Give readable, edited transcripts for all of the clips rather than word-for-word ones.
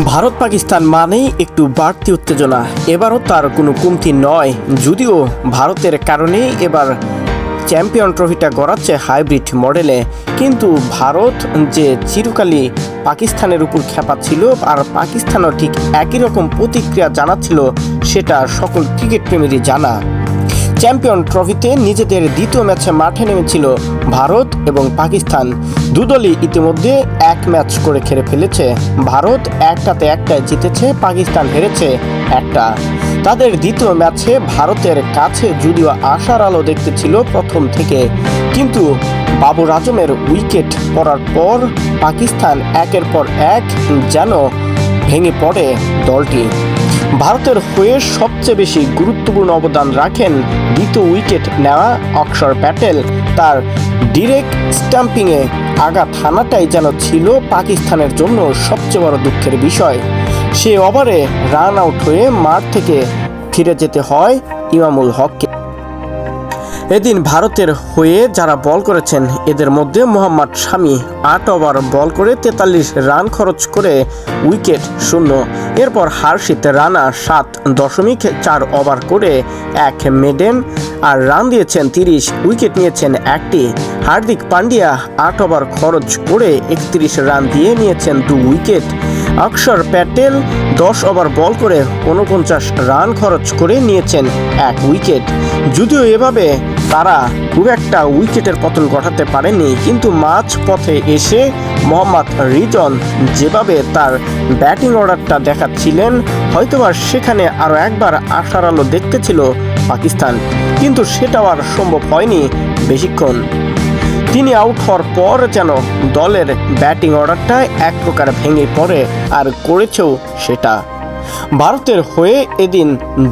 ভারত পাকিস্তান মানেই একটু বাড়তি উত্তেজনা। এবারও তার কোনো কমতি নয়, যদিও ভারতের কারণেই এবার চ্যাম্পিয়ন ট্রফিটা গড়াচ্ছে হাইব্রিড মডেলে। কিন্তু ভারত যে চিরকালই পাকিস্তানের উপর খেপাচ্ছিল আর পাকিস্তানও ঠিক একই রকম প্রতিক্রিয়া জানাচ্ছিল, সেটা সকল ক্রিকেট প্রেমীরই জানা। চ্যাম্পিয়ন ট্রফিতে নিজেদের দ্বিতীয় ম্যাচে মাঠে নেমেছিল ভারত এবং পাকিস্তান। দুদলই ইতিমধ্যে এক ম্যাচ করে খেলে ফেলেছে। ভারত একটায় জিতেছে, পাকিস্তান হেরেছে একটা। তাদের দ্বিতীয় ম্যাচে ভারতের কাছে যদিও আশার আলো দেখতে ছিল প্রথম থেকে, কিন্তু বাবর আজমের উইকেট পড়ার পর পাকিস্তান একের পর এক যেন ভেঙে পড়ে দলটি। ভারতের হয়ে সবচেয়ে বেশি গুরুত্বপূর্ণ অবদান রাখেন দ্বিতীয় উইকেট নেওয়া অক্ষর প্যাটেল। তার ডিরেক্ট স্টাম্পিংয়ে আঘাত হানাটাই যেন ছিল পাকিস্তানের জন্য সবচেয়ে বড় দুঃখের বিষয়। সে ওভারে রান আউট হয়ে মাঠ থেকে ফিরে যেতে হয় ইমামুল হককে। এদিন ভারতের হয়ে যারা বল করেছেন এদের মধ্যে মোহাম্মদ শামি 8 ওভার বল করে 43 রান খরচ করে উইকেট শূন্য। এরপর হর্ষিত রানা 7.4 ওভার করে এক মেডেন আর রান দিয়েছেন 30, উইকেট নিয়েছেন একটি। হার্দিক পান্ডিয়া 8 ওভার খরচ করে 31 রান দিয়ে নিয়েছেন 2 উইকেট। অক্ষর প্যাটেল 10 ওভার বল করে 49 রান খরচ করে নিয়েছেন 1 উইকেট। যদিও এভাবে তারা খুব একটা উইকেটের পতন ঘটাতে পারেনি, কিন্তু মাঝ পথে এসে মোহাম্মদ রিজন যেভাবে তার ব্যাটিং অর্ডারটা দেখাচ্ছিলেন, হয়তোবা সেখানে আরও একবার আশার আলো দেখতে ছিল পাকিস্তান, কিন্তু সেটাও আর সম্ভব হয়নি বেশিক্ষণ। তিনি আউট হওয়ার পর যেন দলের ব্যাটিং অর্ডারটা এক প্রকার ভেঙে পড়ে, আর করেছেও সেটা। ভারতের হয়ে এদিন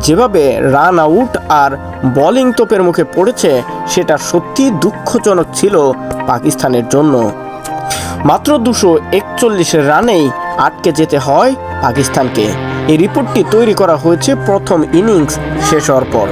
যেভাবে রান আউট আর বোলিং তোপের মুখে পড়েছে, সেটা সত্যি দুঃখজনক ছিল পাকিস্তানের জন্য। মাত্র 241 রানেই আটকে যেতে হয় পাকিস্তানকে। এই রিপোর্টটি তৈরি করা হয়েছে প্রথম ইনিংস শেষ হওয়ার পর।